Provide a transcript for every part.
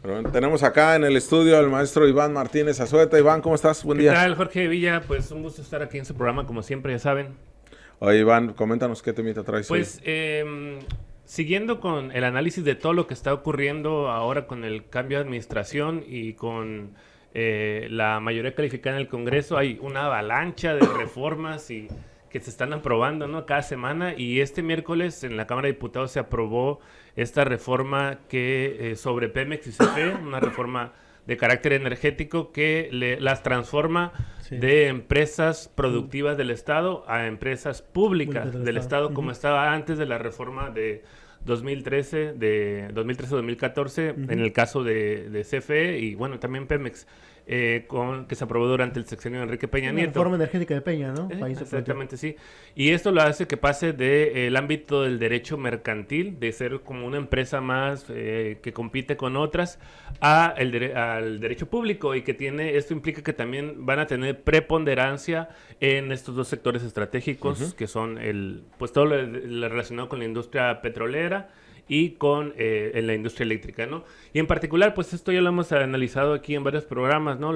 Bueno, tenemos acá en el estudio al maestro Iván Martínez Azueta. Iván, ¿cómo estás? Buen día. ¿Qué tal, Jorge Villa? Pues un gusto estar aquí en su programa, como siempre, ya saben. Oye, Iván, coméntanos qué temita traes Pues, siguiendo con el análisis de todo lo que está ocurriendo ahora con el cambio de administración y con la mayoría calificada en el Congreso, hay una avalancha de reformas que se están aprobando, ¿no?, cada semana. Y este miércoles en la Cámara de Diputados se aprobó esta reforma que sobre Pemex y CFE, una reforma de carácter energético que las transforma de empresas productivas del Estado a empresas públicas del Estado, como estaba antes de la reforma de 2013-2014, en el caso de CFE y bueno, también Pemex, que se aprobó durante el sexenio de Enrique Peña Nieto. La reforma energética de Peña, ¿no? Exactamente, sí. Y esto lo hace que pase del ámbito del derecho mercantil, de ser como una empresa más que compite con otras, al derecho público, y que esto implica que también van a tener preponderancia en estos dos sectores estratégicos, que son pues todo lo relacionado con la industria petrolera y con en la industria eléctrica, ¿no? Y en particular, pues esto ya lo hemos analizado aquí en varios programas, ¿no?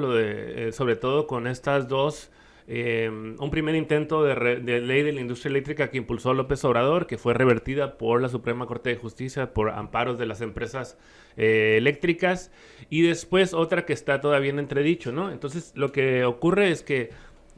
Sobre todo con estas dos, un primer intento de ley de la industria eléctrica que impulsó López Obrador, que fue revertida por la Suprema Corte de Justicia por amparos de las empresas eléctricas, y después otra que está todavía en entredicho, ¿no? Entonces, lo que ocurre es que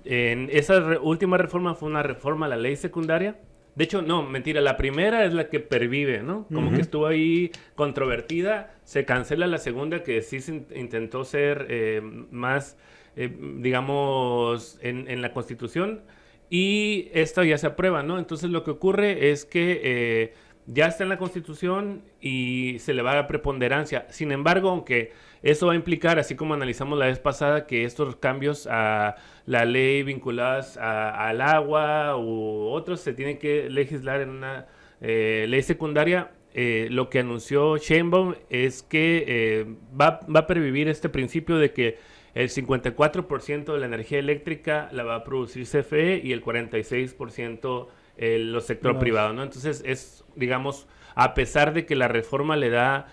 en esa última reforma fue una reforma a la ley secundaria. De hecho, no, mentira, la primera es la que pervive, ¿no? Como que estuvo ahí controvertida, se cancela la segunda, que sí se intentó ser más, digamos, en la Constitución, y esta ya se aprueba, ¿no? Entonces lo que ocurre es que ya está en la Constitución y se le va a dar preponderancia. Sin embargo, aunque eso va a implicar, así como analizamos la vez pasada, que estos cambios a la ley vinculadas al agua u otros se tienen que legislar en una ley secundaria, lo que anunció Sheinbaum es que va a pervivir este principio de que el 54% de la energía eléctrica la va a producir CFE y el 46% el sector privado, ¿no? Entonces es, digamos, a pesar de que la reforma le da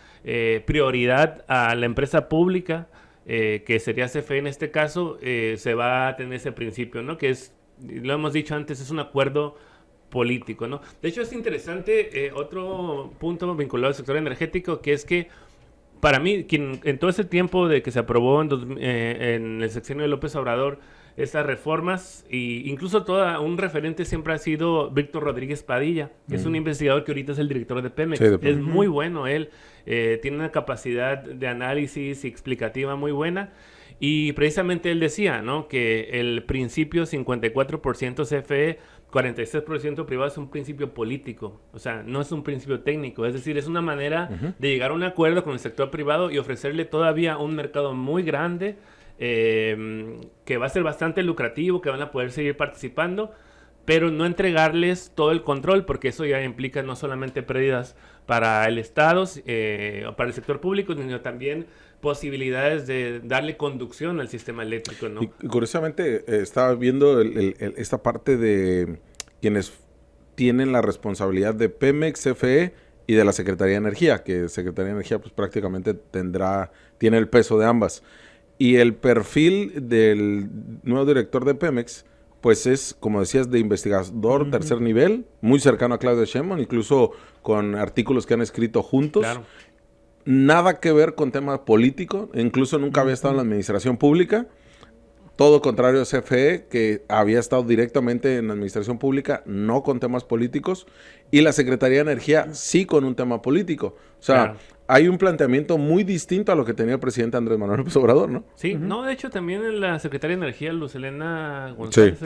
prioridad a la empresa pública, que sería CFE en este caso, se va a tener ese principio, ¿no? Que es, lo hemos dicho antes, es un acuerdo político, ¿no? De hecho, es interesante otro punto vinculado al sector energético, que es que para mí, en todo ese tiempo de que se aprobó en el sexenio de López Obrador estas reformas, y incluso un referente siempre ha sido Víctor Rodríguez Padilla, que es un investigador que ahorita es el director de Pemex. Sí, es muy bueno él, tiene una capacidad de análisis y explicativa muy buena, y precisamente él decía, ¿no?, que el principio 54% CFE, 46% privado es un principio político, o sea, no es un principio técnico, es decir, es una manera de llegar a un acuerdo con el sector privado y ofrecerle todavía un mercado muy grande, que va a ser bastante lucrativo, que van a poder seguir participando, pero no entregarles todo el control, porque eso ya implica no solamente pérdidas para el Estado, o para el sector público, sino también posibilidades de darle conducción al sistema eléctrico, ¿no? Y curiosamente, estaba viendo esta parte de quienes tienen la responsabilidad de Pemex, CFE y de la Secretaría de Energía, que Secretaría de Energía pues prácticamente tiene el peso de ambas. Y el perfil del nuevo director de Pemex, pues es, como decías, de investigador tercer nivel, muy cercano a Claudia Sheinbaum, incluso con artículos que han escrito juntos. Claro. Nada que ver con tema político, incluso nunca había estado en la administración pública. Todo contrario a CFE, que había estado directamente en la administración pública, no con temas políticos, y la Secretaría de Energía sí con un tema político. O sea, hay un planteamiento muy distinto a lo que tenía el presidente Andrés Manuel López Obrador, ¿no? Sí, no, de hecho también en la Secretaría de Energía, Luz Helena González,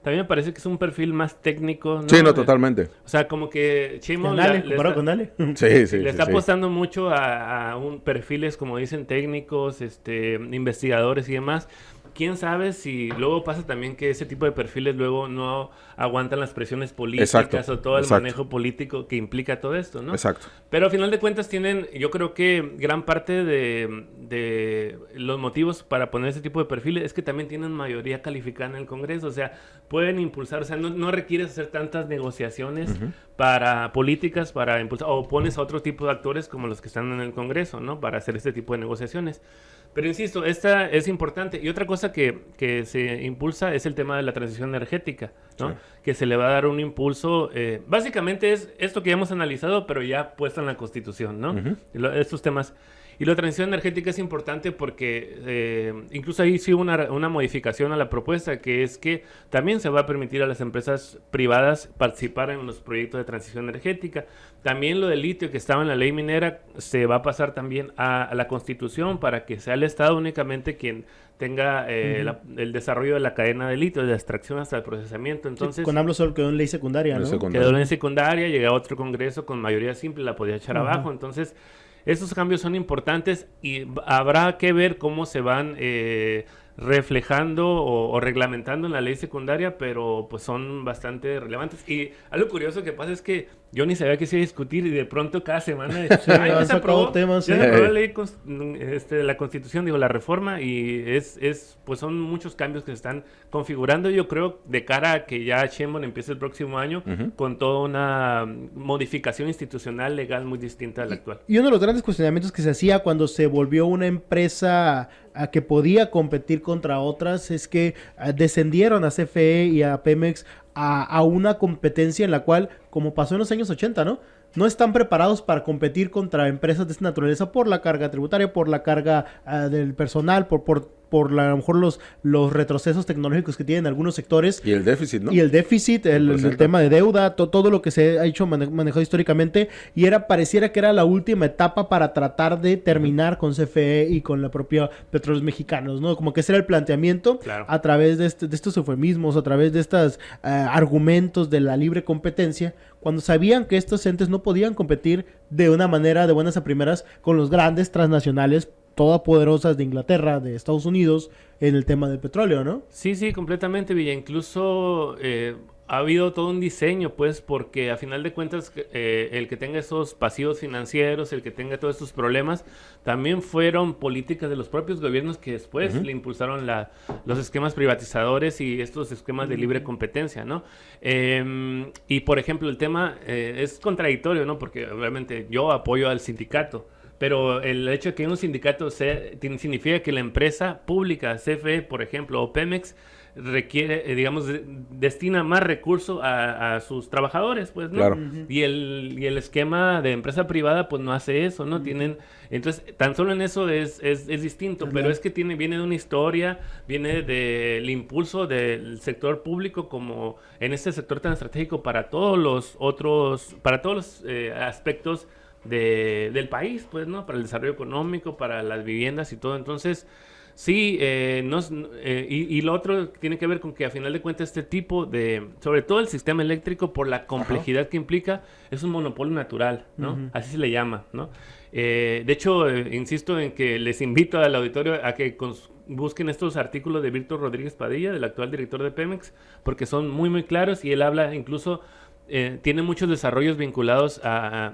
también me parece que es un perfil más técnico, ¿no? Sí, no, totalmente. O sea, como que Sheinbaum le está apostando mucho a perfiles, como dicen, técnicos, investigadores y demás. Quién sabe si luego pasa también que ese tipo de perfiles luego no aguantan las presiones políticas o todo el manejo político que implica todo esto, ¿no? Exacto. Pero al final de cuentas tienen, yo creo que gran parte de de los motivos para poner ese tipo de perfiles es que también tienen mayoría calificada en el Congreso, o sea, pueden impulsar, o sea, no requieres hacer tantas negociaciones para políticas, para impulsar, o pones a otro tipo de actores como los que están en el Congreso, ¿no? Para hacer este tipo de negociaciones. Pero insisto, esta es importante. Y otra cosa que se impulsa es el tema de la transición energética, ¿no? Sí. Que se le va a dar un impulso. Básicamente es esto que ya hemos analizado, pero ya puesto en la Constitución, ¿no? Estos temas. Y la transición energética es importante porque incluso ahí sí hubo una modificación a la propuesta, que es que también se va a permitir a las empresas privadas participar en los proyectos de transición energética. También lo del litio que estaba en la ley minera se va a pasar también a la Constitución para que sea el Estado únicamente quien tenga el desarrollo de la cadena de litio, de la extracción hasta el procesamiento. Entonces, sí, con AMLO solo quedó en ley secundaria, ¿no? Quedó en ley secundaria, llega a otro Congreso con mayoría simple, la podía echar abajo. Entonces, esos cambios son importantes y habrá que ver cómo se van reflejando o reglamentando en la ley secundaria, pero pues son bastante relevantes. Y algo curioso que pasa es que yo ni sabía que se iba a discutir y de pronto cada semana ya se aprobó la ley de la Constitución, digo, la reforma, y pues son muchos cambios que se están configurando. Yo creo de cara a que ya Sheinbaum empiece el próximo año con toda una modificación institucional legal muy distinta a la actual. Y uno de los grandes cuestionamientos que se hacía cuando se volvió una empresa a que podía competir contra otras es que descendieron a CFE y a Pemex a una competencia en la cual, como pasó en los años 80, ¿no? No están preparados para competir contra empresas de esta naturaleza por la carga tributaria, por la carga del personal, por a lo mejor los retrocesos tecnológicos que tienen algunos sectores. Y el déficit, ¿no? Y el déficit, el tema de deuda, todo lo que se ha hecho manejado históricamente. Y pareciera que era la última etapa para tratar de terminar con CFE y con la propia Petróleos Mexicanos, ¿no? Como que ese era el planteamiento a través de estos eufemismos, a través de estos argumentos de la libre competencia, cuando sabían que estos entes no podían competir de una manera de buenas a primeras con los grandes transnacionales todopoderosas de Inglaterra, de Estados Unidos, en el tema del petróleo, ¿no? Sí, completamente, Villa. Incluso ha habido todo un diseño, pues, porque a final de cuentas el que tenga esos pasivos financieros, el que tenga todos estos problemas, también fueron políticas de los propios gobiernos que después le impulsaron los esquemas privatizadores y estos esquemas de libre competencia, ¿no? Y, por ejemplo, el tema es contradictorio, ¿no? Porque obviamente yo apoyo al sindicato, pero el hecho de que un sindicato significa que la empresa pública, CFE, por ejemplo, o Pemex, requiere, digamos, destina más recursos a sus trabajadores, pues, ¿no? Claro. Y el esquema de empresa privada, pues, no hace eso, ¿no? Entonces, tan solo en eso es distinto, pero es que viene de una historia, viene del impulso del sector público como en este sector tan estratégico para todos los aspectos del país, pues, ¿no? Para el desarrollo económico, para las viviendas y todo. Entonces, sí, y lo otro tiene que ver con que a final de cuentas este tipo sobre todo el sistema eléctrico, por la complejidad que implica, es un monopolio natural, ¿no? Así se le llama, ¿no? De hecho, insisto en que les invito al auditorio a que busquen estos artículos de Víctor Rodríguez Padilla, del actual director de Pemex, porque son muy, muy claros y él habla incluso... tiene muchos desarrollos vinculados a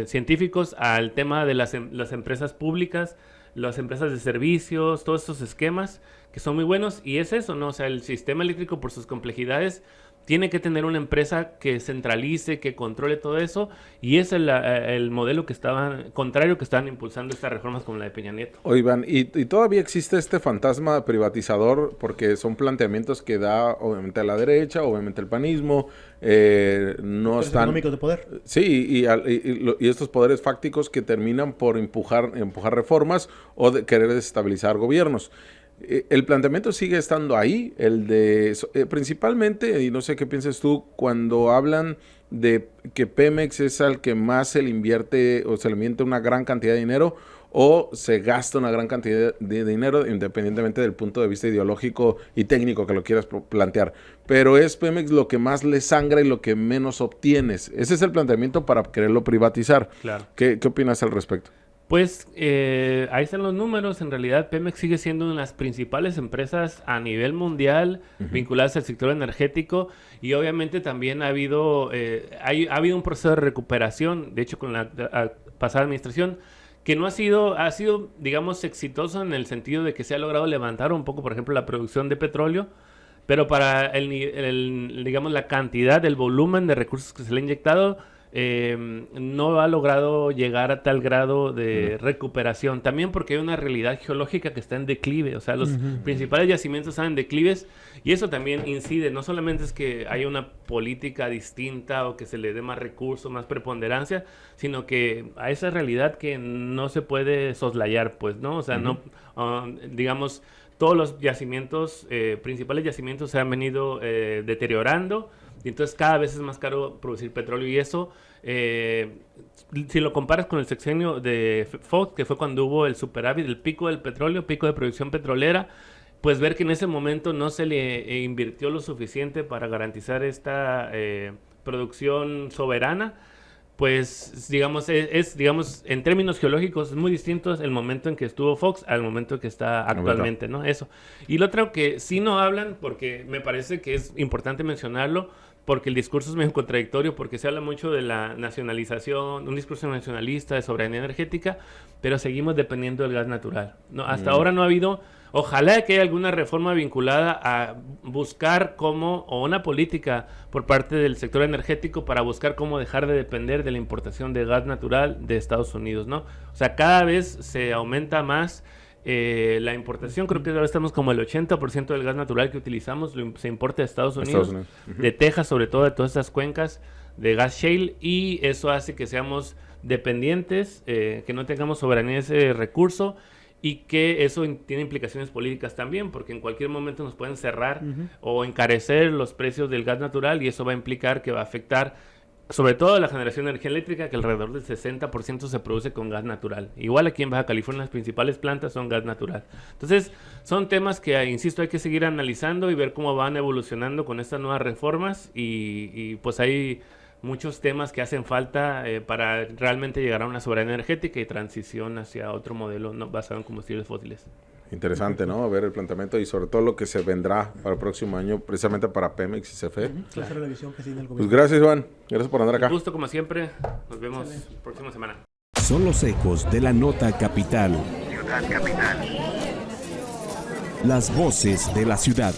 científicos al tema de las empresas públicas, las empresas de servicios, todos estos esquemas que son muy buenos, y es eso, ¿no? O sea, el sistema eléctrico, por sus complejidades, tiene que tener una empresa que centralice, que controle todo eso, y es el modelo contrario que estaban impulsando estas reformas como la de Peña Nieto. Iván, y todavía existe este fantasma privatizador, porque son planteamientos que da obviamente a la derecha, obviamente el panismo, no están... económicos de poder. Sí, y estos poderes fácticos que terminan por empujar reformas o de querer desestabilizar gobiernos. El planteamiento sigue estando ahí, el de principalmente, y no sé qué piensas tú, cuando hablan de que Pemex es al que más se le invierte o se le invierte una gran cantidad de dinero o se gasta una gran cantidad de dinero, independientemente del punto de vista ideológico y técnico que lo quieras plantear. Pero es Pemex lo que más le sangra y lo que menos obtienes. Ese es el planteamiento para quererlo privatizar. Claro. ¿Qué opinas al respecto? Pues ahí están los números. En realidad Pemex sigue siendo una de las principales empresas a nivel mundial vinculadas al sector energético, y obviamente también ha habido un proceso de recuperación, de hecho con la pasada administración, que no ha sido, digamos, exitoso en el sentido de que se ha logrado levantar un poco, por ejemplo, la producción de petróleo, pero para digamos, la cantidad, el volumen de recursos que se le ha inyectado, no ha logrado llegar a tal grado de recuperación. También porque hay una realidad geológica que está en declive. O sea, los principales yacimientos están en declives y eso también incide. No solamente es que haya una política distinta o que se le dé más recursos, más preponderancia, sino que a esa realidad que no se puede soslayar, pues, ¿no? O sea, no, digamos, todos los yacimientos, principales yacimientos se han venido deteriorando. Y entonces cada vez es más caro producir petróleo y eso, si lo comparas con el sexenio de Fox, que fue cuando hubo el superávit, el pico del petróleo, pico de producción petrolera, pues ver que en ese momento no se le invirtió lo suficiente para garantizar esta producción soberana, pues digamos, digamos, en términos geológicos es muy distinto el momento en que estuvo Fox al momento que está actualmente, ¿no? Eso. Y lo otro que sí no hablan, porque me parece que es importante mencionarlo, porque el discurso es medio contradictorio, porque se habla mucho de la nacionalización, un discurso nacionalista de soberanía energética, pero seguimos dependiendo del gas natural, ¿no? Hasta ahora no ha habido, ojalá que haya alguna reforma vinculada a buscar cómo, o una política por parte del sector energético para buscar cómo dejar de depender de la importación de gas natural de Estados Unidos, ¿no? O sea, cada vez se aumenta más la importación. Creo que ahora estamos como el 80% del gas natural que utilizamos se importa de Estados Unidos. De Texas, sobre todo, de todas esas cuencas de gas shale, y eso hace que seamos dependientes, que no tengamos soberanía de ese recurso, y que eso tiene implicaciones políticas también, porque en cualquier momento nos pueden cerrar o encarecer los precios del gas natural, y eso va a implicar que va a afectar sobre todo la generación de energía eléctrica, que alrededor del 60% se produce con gas natural. Igual aquí en Baja California las principales plantas son gas natural. Entonces, son temas que, insisto, hay que seguir analizando y ver cómo van evolucionando con estas nuevas reformas, y pues hay muchos temas que hacen falta para realmente llegar a una soberanía energética y transición hacia otro modelo no basado en combustibles fósiles. Interesante, ¿no? Ver el planteamiento y sobre todo lo que se vendrá para el próximo año, precisamente para Pemex y CFE. Esa es la visión que tiene el Pues gracias, Iván. Gracias por andar acá. Un gusto, como siempre. Nos vemos la próxima semana. Son los ecos de la nota capital. Ciudad Capital. Las voces de la ciudad.